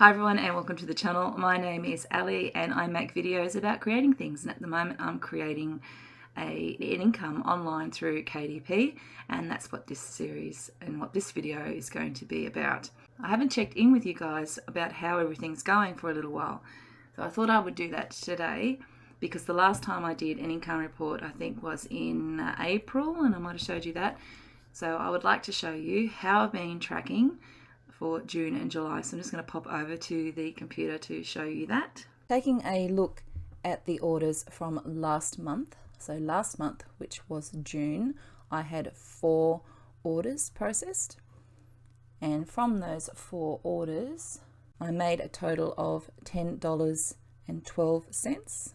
Hi everyone and welcome to the channel. My name is Ali and I make videos about creating things, and at the moment I'm creating an income online through KDP, and that's what this series and what this video is going to be about. I haven't checked in with you guys about how everything's going for a little while, so I thought I would do that today because the last time I did an income report I think was in April, and I might have showed you that. So I would like to show you how I've been tracking for June and July. So I'm just going to pop over to the computer to show you that. Taking a look at the orders from last month. So last month, which was June, I had 4 orders processed. And from those 4 orders, I made a total of $10.12,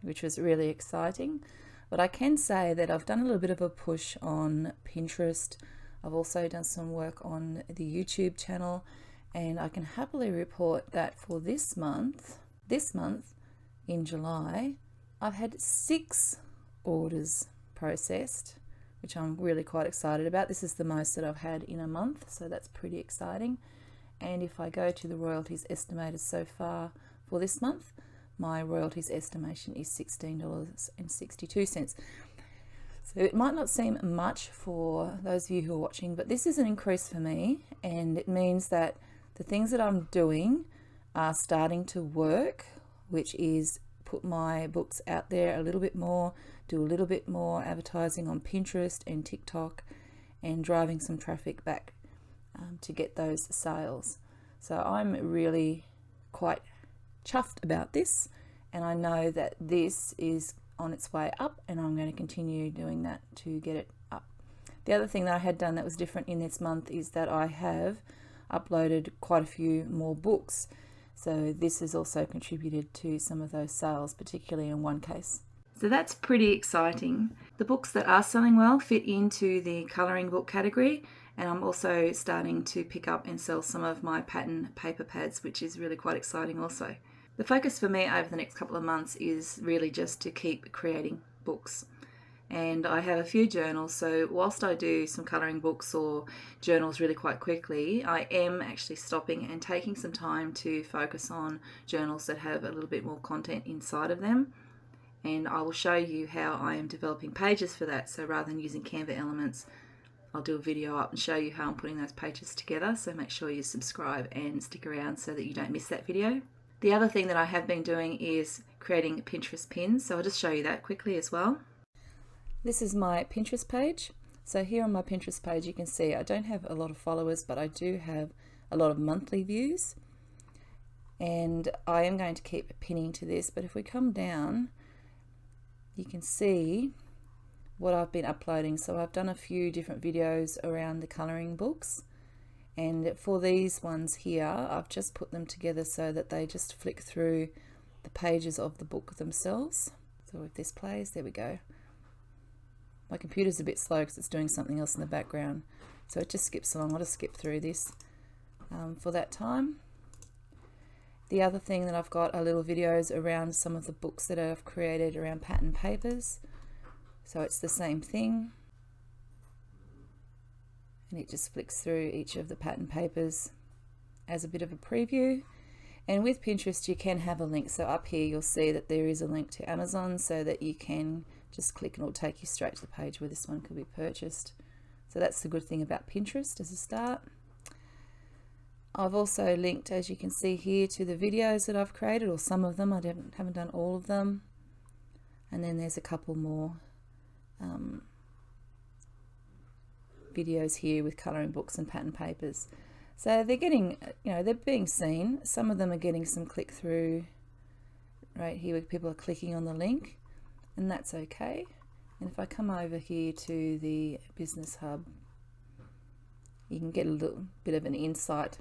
which was really exciting. But I can say that I've done a little bit of a push on Pinterest. I've also done some work on the YouTube channel, and I can happily report that for this month in July, I've had 6 orders processed, which I'm really quite excited about. This is the most that I've had in a month, so that's pretty exciting. And if I go to the royalties estimated so far for this month, my royalties estimation is $16.62. So it might not seem much for those of you who are watching, but this is an increase for me, and it means that the things that I'm doing are starting to work, which is put my books out there a little bit more, do a little bit more advertising on Pinterest and TikTok, and driving some traffic back to get those sales. So I'm really quite chuffed about this, and I know that this is on its way up, and I'm going to continue doing that to get it up. The other thing that I had done that was different in this month is that I have uploaded quite a few more books, so this has also contributed to some of those sales, particularly in one case. So that's pretty exciting. The books that are selling well fit into the colouring book category, and I'm also starting to pick up and sell some of my pattern paper pads, which is really quite exciting also. The focus for me over the next couple of months is really just to keep creating books. And I have a few journals, so whilst I do some colouring books or journals really quite quickly, I am actually stopping and taking some time to focus on journals that have a little bit more content inside of them. And I will show you how I am developing pages for that. So rather than using Canva elements, I'll do a video up and show you how I'm putting those pages together. So make sure you subscribe and stick around so that you don't miss that video. The other thing that I have been doing is creating Pinterest pins, so I'll just show you that quickly as well. This is my Pinterest page. So here on my Pinterest page you can see I don't have a lot of followers, but I do have a lot of monthly views, and I am going to keep pinning to this. But if we come down, you can see what I've been uploading. So I've done a few different videos around the colouring books. And for these ones here, I've just put them together so that they just flick through the pages of the book themselves. So if this plays, there we go. My computer's a bit slow because it's doing something else in the background. So it just skips along. I'll just skip through this for that time. The other thing that I've got are little videos around some of the books that I've created around pattern papers. So it's the same thing. And it just flicks through each of the pattern papers as a bit of a preview. And with Pinterest you can have a link, so up here you'll see that there is a link to Amazon, so that you can just click and it'll take you straight to the page where this one could be purchased. So that's the good thing about Pinterest as a start. I've also linked, as you can see here, to the videos that I've created, or some of them. I haven't done all of them. And then there's a couple more videos here with colouring books and pattern papers. So they're getting, they're being seen. Some of them are getting some click through right here where people are clicking on the link, and that's okay. And if I come over here to the Business Hub, you can get a little bit of an insight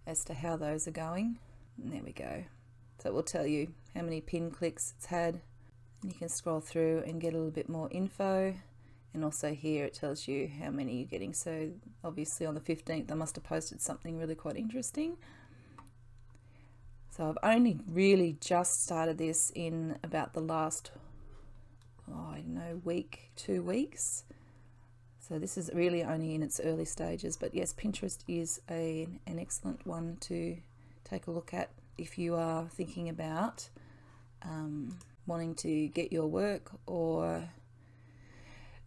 as to how those are going. And there we go. So it will tell you how many pin clicks it's had, and you can scroll through and get a little bit more info. And also here it tells you how many you're getting. So obviously on the 15th I must have posted something really quite interesting. So I've only really just started this in about the last, week, 2 weeks. So this is really only in its early stages, but yes, Pinterest is an excellent one to take a look at if you are thinking about wanting to get your work, or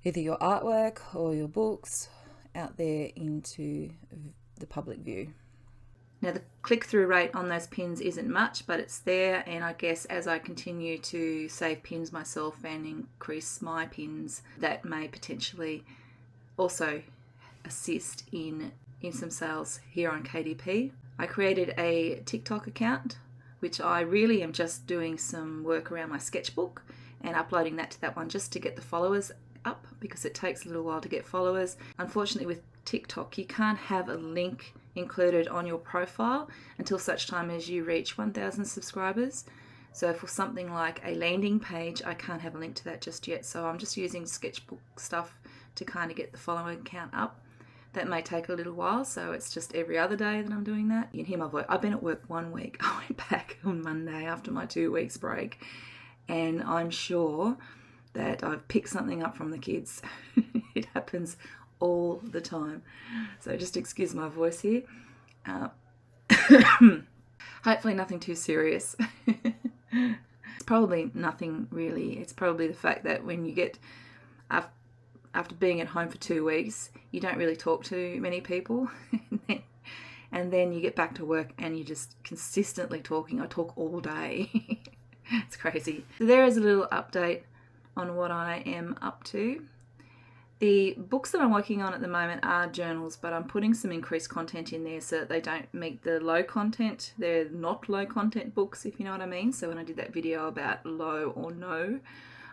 either your artwork or your books, out there into the public view. Now the click-through rate on those pins isn't much, but it's there, and I guess as I continue to save pins myself and increase my pins, that may potentially also assist in some sales here on KDP. I created a TikTok account, which I really am just doing some work around my sketchbook and uploading that to that one just to get the followers up, because it takes a little while to get followers. Unfortunately with TikTok, you can't have a link included on your profile until such time as you reach 1,000 subscribers. So for something like a landing page, I can't have a link to that just yet. So I'm just using sketchbook stuff to kind of get the following count up. That may take a little while, so it's just every other day that I'm doing that. You can hear my voice. I've been at work 1 week. I went back on Monday after my 2 weeks break, and I'm sure that I've picked something up from the kids. It happens all the time. So just excuse my voice here. Hopefully nothing too serious. It's probably nothing really. It's probably the fact that when you get, after being at home for 2 weeks, you don't really talk to many people. And then you get back to work and you're just consistently talking. I talk all day. It's crazy. So there is a little update on what I am up to. The books that I'm working on at the moment are journals, but I'm putting some increased content in there so that they don't meet the low content. They're not low content books, if you know what I mean. So when I did that video about low or no,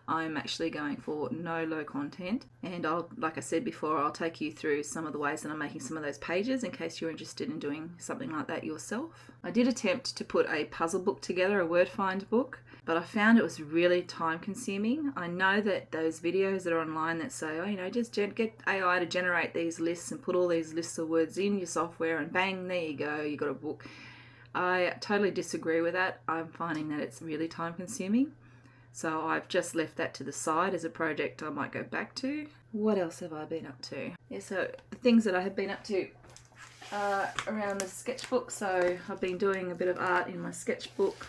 I'm actually going for no low content. And like I said before, I'll take you through some of the ways that I'm making some of those pages in case you're interested in doing something like that yourself. I did attempt to put a puzzle book together, a word find book, but I found it was really time consuming. I know that those videos that are online that say, oh, you know, just get AI to generate these lists and put all these lists of words in your software and bang, there you go, you got a book. I totally disagree with that. I'm finding that it's really time consuming. So I've just left that to the side as a project I might go back to. What else have I been up to? Yeah, so the things that I have been up to around the sketchbook. So I've been doing a bit of art in my sketchbook.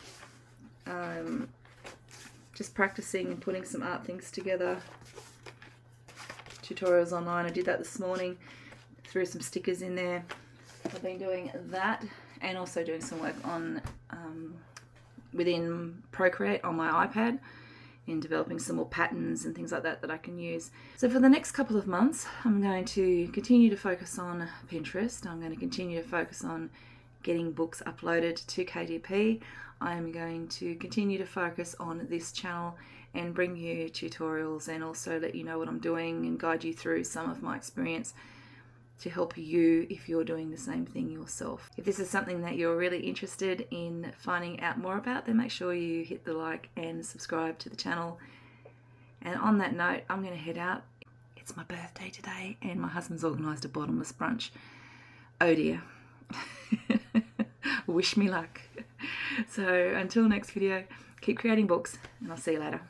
Just practicing and putting some art things together. Tutorials online. I did that this morning. Threw some stickers in there. I've been doing that, and also doing some work on within Procreate on my iPad, in developing some more patterns and things like that that I can use. So for the next couple of months, I'm going to continue to focus on Pinterest. I'm going to continue to focus on getting books uploaded to KDP. I'm going to continue to focus on this channel and bring you tutorials, and also let you know what I'm doing and guide you through some of my experience to help you if you're doing the same thing yourself. If this is something that you're really interested in finding out more about, then make sure you hit the like and subscribe to the channel. And on that note, I'm going to head out. It's my birthday today and my husband's organised a bottomless brunch. Oh dear. Wish me luck. So until next video, keep creating books, and I'll see you later.